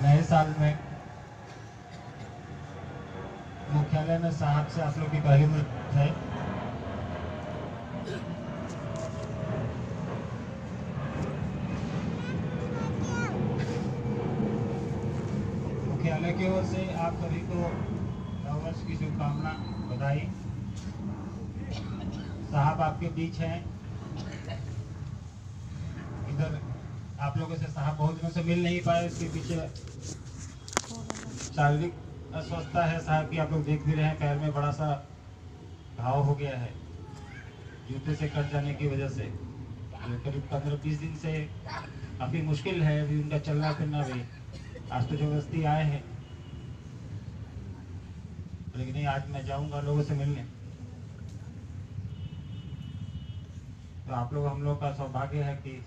नए साल में मुख्यालय में साहब से आप लोग की पहली मुलाकात है। मुख्यालय की ओर से आप सभी को नववर्ष की शुभकामना, बधाई। साहब आपके बीच हैं। इधर आप लोगों से साहब बहुत दिनों से मिल नहीं पाए, इसके पीछे शारीरिक अस्वस्थता है साहब की। आप लोग देख भी रहे हैं, पैर में बड़ा सा घाव हो गया है जूते से कट जाने की वजह से। करीब 15-20 दिन से काफ़ी मुश्किल है अभी उनका चलना फिरना भी। आज तो जबरदस्ती आए हैं, लेकिन नहीं, आज मैं जाऊंगा लोगों से मिलने। तो आप लोग, हम लोग का सौभाग्य है कि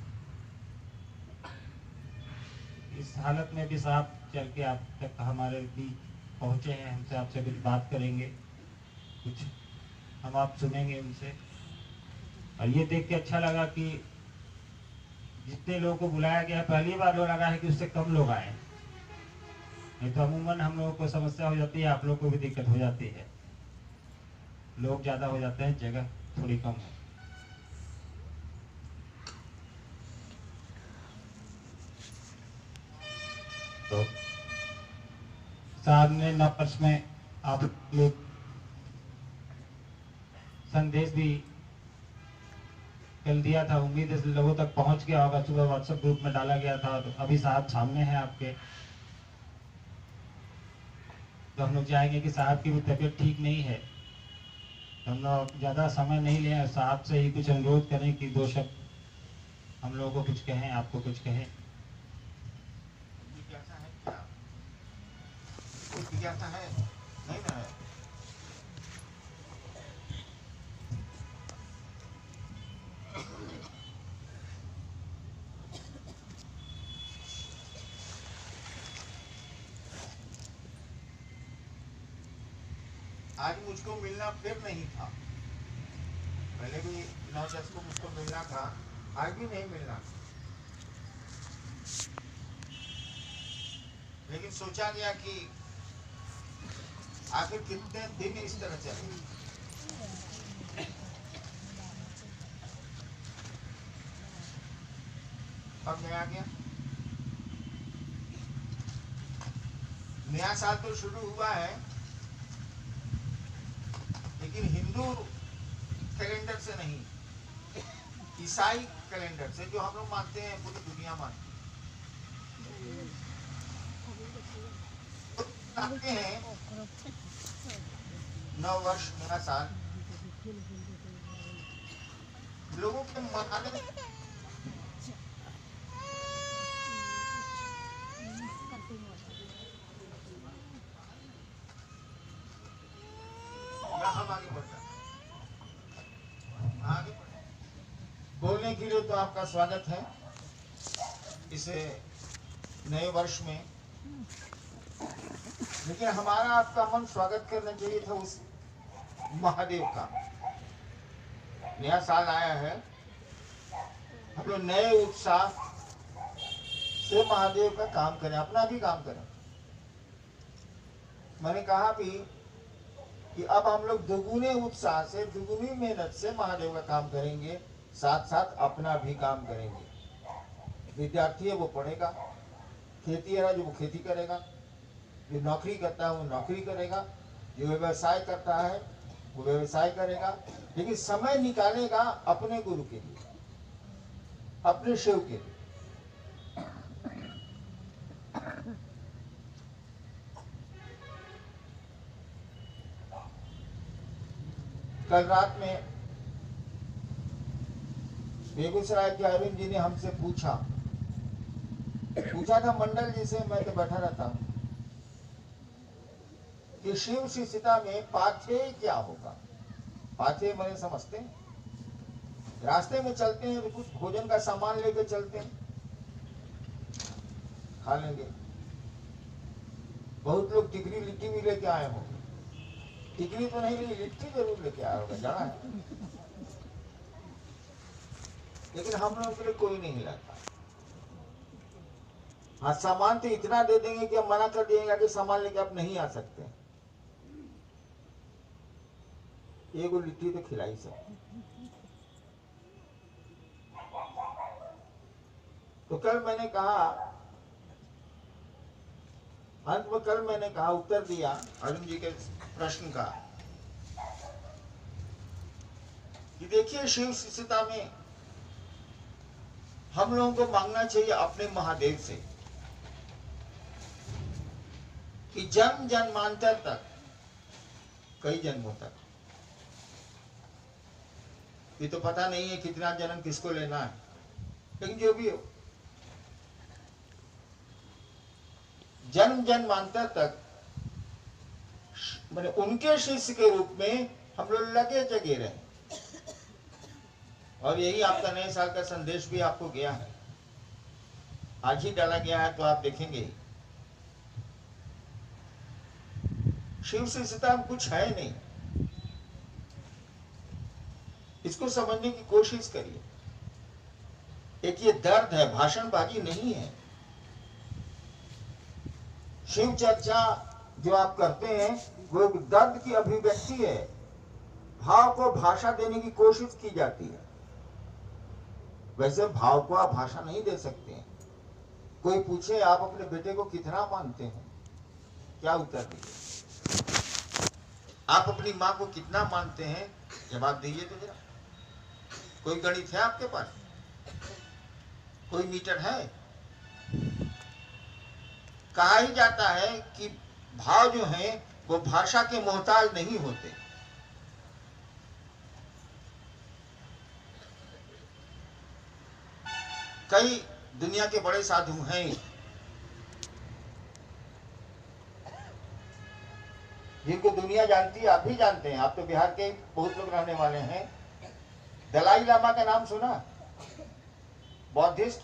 इस हालत में भी साहब चल के आप तक हमारे बीच पहुँचे हैं। हमसे आपसे कुछ बात करेंगे, कुछ हम आप सुनेंगे उनसे। और ये देख के अच्छा लगा कि जितने लोगों को बुलाया गया, पहली बार लोग लगा है कि उससे कम लोग आए। नहीं तो अमूमन हम लोगों को समस्या हो जाती है, आप लोग को भी दिक्कत हो जाती है, लोग ज़्यादा हो जाते हैं, जगह थोड़ी कम है। तो साहब ने नववर्ष में आप लोग संदेश भी कल दिया था, उम्मीद है लोगों तक पहुंच गया होगा। सुबह व्हाट्सएप ग्रुप में डाला गया था। तो अभी साहब सामने हैं आपके। तो हम लोग चाहेंगे कि साहब की भी तबीयत ठीक नहीं है, तो हम लोग ज़्यादा समय नहीं लें, साहब से ही कुछ अनुरोध करें कि दो शब्द हम लोगों को कुछ कहें, आपको कुछ कहें। जिज्ञासा है क्या? कोई जिज्ञासा है? नहीं ना है। आज मुझको मिलना फिर नहीं था। पहले भी 9-10 को मुझको मिलना था, आज भी नहीं मिलना। लेकिन सोचा गया कि आखिर कितने दिन इस तरह चले। अब मैं आ गया। नया साल तो शुरू हुआ है, लेकिन हिंदू कैलेंडर से नहीं, ईसाई कैलेंडर से, जो हम लोग मानते हैं, पूरी दुनिया मानती है। नव वर्ष, नया साल लोगों के मनाने हम आगे बढ़ते आगे बोलने के लिए तो आपका स्वागत है इस नए वर्ष में। लेकिन हमारा आपका मन स्वागत करना चाहिए था उस महादेव का। नया साल आया है, हम लोग नए उत्साह से महादेव का काम करें, अपना भी काम करें। मैंने कहा भी कि अब हम लोग दुगुने उत्साह से, दुगुनी मेहनत से महादेव का काम करेंगे, साथ साथ अपना भी काम करेंगे। विद्यार्थी है वो पढ़ेगा, खेती है जो वो खेती करेगा, जो नौकरी करता है वो नौकरी करेगा, जो व्यवसाय करता है वो व्यवसाय करेगा, लेकिन समय निकालेगा अपने गुरु के लिए, अपने शिव के लिए। कल रात में बेगूसराय के अरविंद जी ने हमसे पूछा था मंडल जी से, मैं तो बैठा रहता हूँ, कि शिव शिष्यता में पाथेय क्या होगा। पाथेय मैंने समझते हैं, रास्ते में चलते हैं तो कुछ भोजन का सामान लेकर चलते हैं, खा लेंगे। बहुत लोग टिकरी लिट्टी भी लेके आए होंगे, टिकरी तो नहीं, लिट्टी जरूर लेके आया होगा, जाना है। लेकिन हम लोगों के लिए कोई नहीं लाता। हाँ, सामान तो इतना दे देंगे कि हम मना कर दिएगा कि सामान लेके आप नहीं आ सकते। एगो लिट्टी तो खिलाई सकते। तो कल मैंने कहा, अंत में कल मैंने कहा, उत्तर दिया अर्जुन जी के प्रश्न का कि देखिए, शिव शिष्यता में हम लोगों को मांगना चाहिए अपने महादेव से कि जन्म जन्मांतर तक, कई जन्मों तक, ये तो पता नहीं है कितना जन्म किसको लेना है, लेकिन जो भी हो, जन्म जन्मांतर तक मैंने उनके शिष्य के रूप में हम लोग लगे जगे रहे। और यही आपका नए साल का संदेश भी आपको गया है, आज ही डाला गया है, तो आप देखेंगे शिव शिष्यता कुछ है नहीं। इसको समझने की कोशिश करिए। एक ये दर्द है, भाषणबाजी नहीं है। शिव चर्चा जो आप करते हैं वो एक दर्द की अभिव्यक्ति है। भाव को भाषा देने की कोशिश की जाती है। वैसे भाव को आप भाषा नहीं दे सकते हैं। कोई पूछे आप अपने बेटे को कितना मानते हैं, क्या उत्तर दीजिए? आप अपनी माँ को कितना मानते हैं, जवाब दीजिए तो जरा। कोई गणित है आपके पास? कोई मीटर है? कहा ही जाता है कि भाव जो हैं वो भाषा के मोहताज नहीं होते। कई दुनिया के बड़े साधु हैं, जिनको दुनिया जानती है, आप भी जानते हैं, आप तो बिहार के बहुत लोग रहने वाले हैं। दलाई लामा का नाम सुना? बौद्धिस्ट।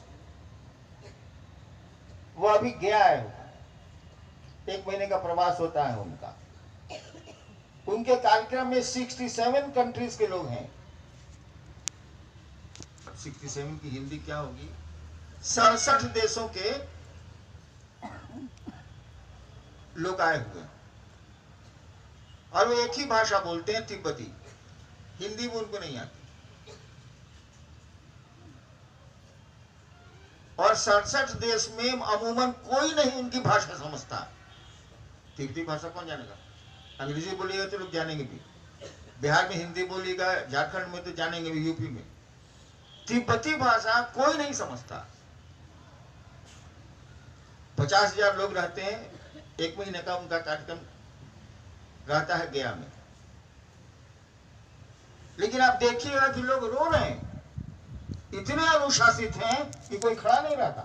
वो अभी गया है, 1 महीने का प्रवास होता है उनका। उनके कार्यक्रम में 67 कंट्रीज के लोग हैं। 67 की हिंदी क्या होगी? 67 देशों के लोग आए हुए, और वो एक ही भाषा बोलते हैं, तिब्बती। हिंदी भी उनको नहीं आती। और 67 देश में अमूमन कोई नहीं उनकी भाषा समझता। तिब्बती भाषा कौन जानेगा? अंग्रेजी बोलिएगा तो लोग जानेंगे भी, बिहार में हिंदी बोलिएगा, झारखंड में तो जानेंगे भी, यूपी में। तिब्बती भाषा कोई नहीं समझता। 50,000 लोग रहते हैं, 1 महीने का उनका कार्यक्रम रहता है गया में। लेकिन आप देखिएगा कि लोग रो रहे हैं, इतने अनुशासित हैं कि कोई खड़ा नहीं रहता।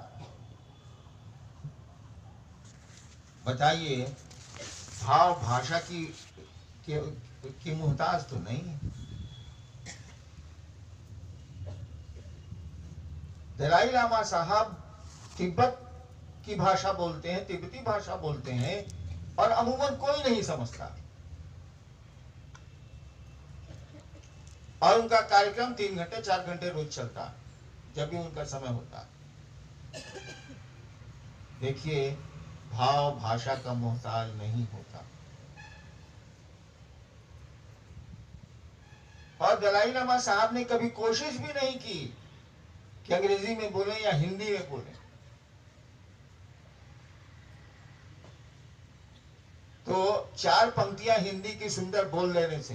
बताइए, भाव भाषा की मोहताज तो नहीं है। दलाई लामा साहब तिब्बत की भाषा बोलते हैं, तिब्बती भाषा बोलते हैं, और अमूमन कोई नहीं समझता। और उनका कार्यक्रम 3 घंटे 4 घंटे रोज चलता, जब भी उनका समय होता। देखिए, भाव भाषा का मोहताज नहीं होता। और दलाई लामा साहब ने कभी कोशिश भी नहीं की कि अंग्रेजी में बोले या हिंदी में बोले। तो 4 पंक्तियां हिंदी की सुंदर बोल देने से,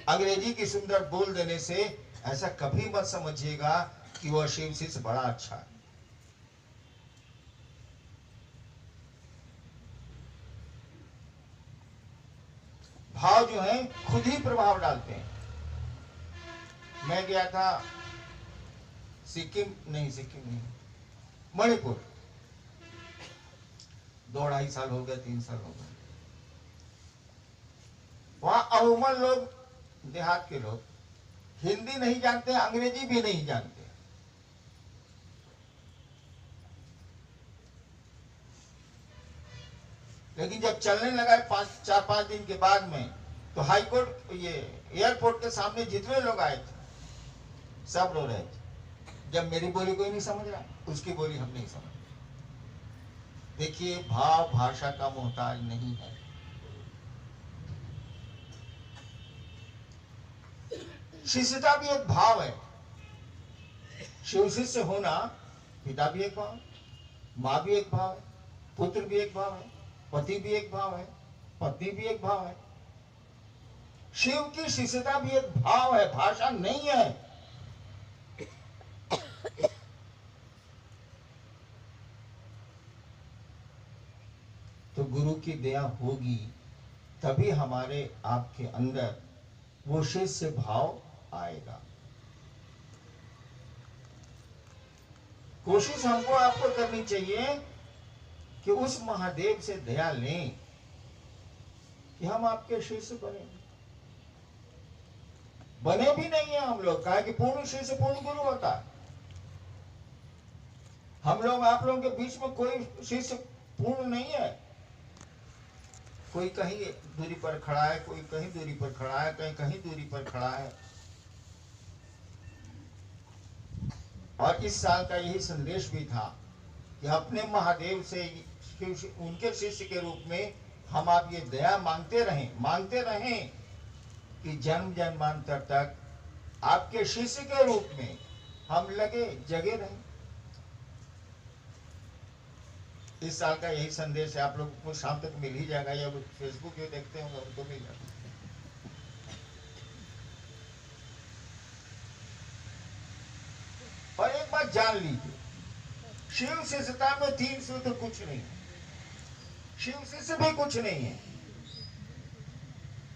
अंग्रेजी की सुंदर बोल देने से ऐसा कभी मत समझिएगा कि वह शिव शिष्य बड़ा अच्छा है। भाव जो है खुद ही प्रभाव डालते हैं। मैं गया था सिक्किम नहीं, मणिपुर। 2-2.5 साल हो गए, 3 साल हो गए। वहां अमूमन लोग, देहात के लोग, हिंदी नहीं जानते, अंग्रेजी भी नहीं जानते। लेकिन जब चलने लगा 4-5 दिन के बाद में, तो हाई कोर्ट, ये एयरपोर्ट के सामने जितने लोग आए थे सब रो रहे थे। जब मेरी बोली कोई नहीं समझ रहा, उसकी बोली हम नहीं समझ। देखिए, भाव भाषा का मोहताज नहीं है। शिष्यता भी एक भाव है। शिव शिष्य होना, पिता भी एक भाव है, माँ भी एक भाव है, पुत्र भी एक भाव है, पति भी एक भाव है, पत्नी भी एक भाव है। शिव की शिष्यता भी एक भाव है, भाषा नहीं है। तो गुरु की दया होगी तभी हमारे आपके अंदर वो शिष्य भाव आएगा। कोशिश हमको आपको करनी चाहिए कि उस महादेव से दया लें कि हम आपके शिष्य बने। बने भी नहीं है हम लोग, कहा कि पूर्ण शिष्य पूर्ण गुरु होता है। हम लोग आप लोगों के बीच में कोई शिष्य पूर्ण नहीं है। कोई कहीं दूरी पर खड़ा है, कोई कहीं दूरी पर खड़ा है, कहीं कहीं दूरी पर खड़ा है। और इस साल का यही संदेश भी था कि अपने महादेव से उनके शिष्य के रूप में हम आप ये दया मांगते रहें कि जन्म जन्मांतर तक आपके शिष्य के रूप में हम जगे रहें। इस साल का यही संदेश है। आप लोगों को शाम तक मिल ही जाएगा, या फेसबुक पे देखते होंगे उनको मिल जाएगा। और एक बात जान लीजिए, शिव शिष्यता में 3 सूत्र कुछ नहीं है, शिव शिष्य भी कुछ नहीं है,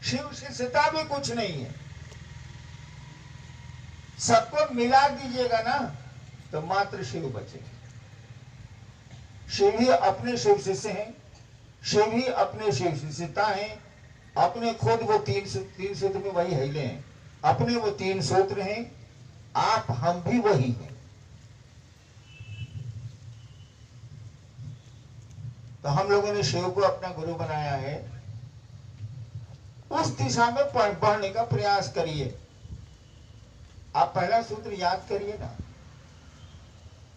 शिव शिष्यता भी कुछ नहीं है। सबको मिला दीजिएगा ना तो मात्र शिव बचेगा। शिव ही अपने शिव शिष्य हैं, शिव ही अपने शिव शिष्यता हैं। अपने खुद वो तीन सूत्र में वही हिले हैं, अपने वो 3 सूत्र हैं। आप हम भी वही हैं। तो हम लोगों ने शिव को अपना गुरु बनाया है। उस दिशा में बढ़ने का प्रयास करिए। आप पहला सूत्र याद करिए ना,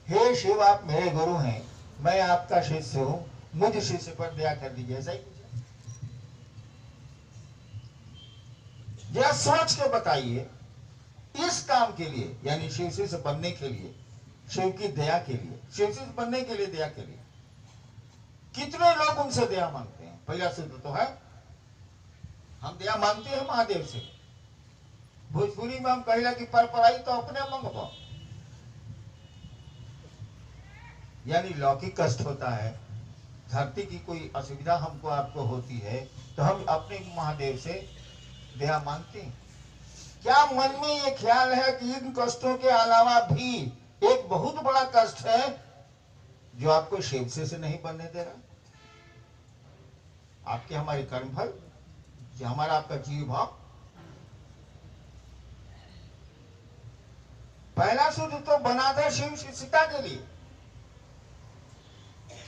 हे शिव आप मेरे गुरु हैं, मैं आपका शिष्य हूं, मुझ शिष्य पर दया कर दीजिए। ऐसा ही कुछ जरा सोच के बताइए। इस काम के लिए, यानी शिव शिष्य बनने के लिए, शिव की दया के लिए, शिव शिष्य बनने के लिए, दया के लिए कितने लोग उनसे दया मांगते हैं। पहला सूत्र तो है हम दया मांगते हैं महादेव से। भोजपुरी में हम कहेला कि पर पराई तो अपने मंगवा, यानी लौकिक कष्ट होता है, धरती की कोई असुविधा हमको आपको होती है तो हम अपने महादेव से दया मांगते हैं। क्या मन में ये ख्याल है कि इन कष्टों के अलावा भी एक बहुत बड़ा कष्ट है जो आपको शिव से नहीं बनने दे रहा? आपके हमारे कर्म फल, हमारा आपका जीव भाव। पहला सूत्र तो बना था शिव शिष्यता के लिए।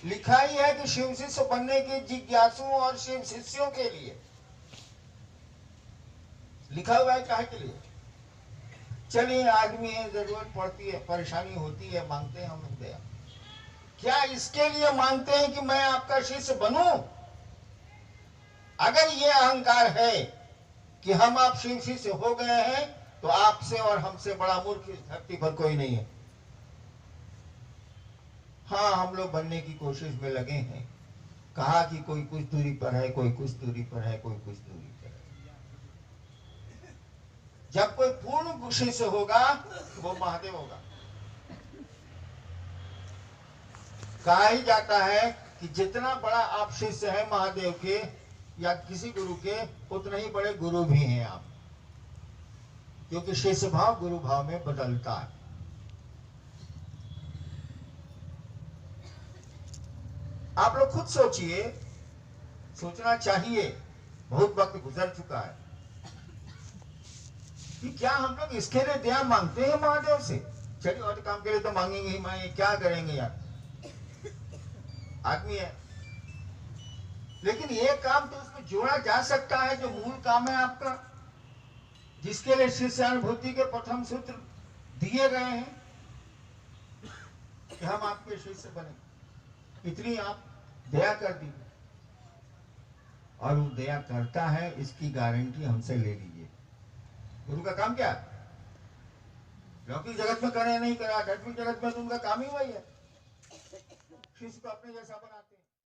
लिखा ही है कि शिव शिष्य बनने के जिज्ञासुओं और शिव शिष्यों के लिए लिखा हुआ है। काहे के लिए? चलिए आदमी है, जरूरत पड़ती है, परेशानी होती है, मांगते हैं हम दया। क्या इसके लिए मांगते हैं कि मैं आपका शिष्य बनूं? अगर ये अहंकार है कि हम आप शिव शिष्य हो गए हैं तो आपसे और हमसे बड़ा मूर्ख इस धरती पर कोई नहीं है। हाँ, हम लोग बनने की कोशिश में लगे हैं। कहा कि कोई कुछ दूरी पर है, कोई कुछ दूरी पर है, कोई कुछ दूरी पर है। जब कोई पूर्ण शिष्य होगा तो वो महादेव होगा। कहा ही जाता है कि जितना बड़ा आप शिष्य है महादेव के या किसी गुरु के, उतने ही बड़े गुरु भी हैं आप, क्योंकि शिष्य भाव गुरु भाव में बदलता है। आप लोग खुद सोचिए, सोचना चाहिए, बहुत वक्त गुजर चुका है कि क्या हम लोग इसके लिए दया मांगते हैं महादेव से? चलिए और काम के लिए तो मांगेंगे ही, मांगेंगे, क्या करेंगे यार, आदमी है। लेकिन ये काम तो उसमें जोड़ा जा सकता है जो मूल काम है आपका, जिसके लिए शिष्यानुभूति के प्रथम सूत्र दिए गए हैं कि हम आपके शिष्य बने। इतनी आप दया कर दीजिए। और वो दया करता है इसकी गारंटी हमसे ले लीजिए। गुरु का काम क्या है? लौकिक जगत में करे नहीं करे, आध्यात्मिक जगत में तो उनका काम ही वही है, शिष्य को अपने जैसा बनाते हैं।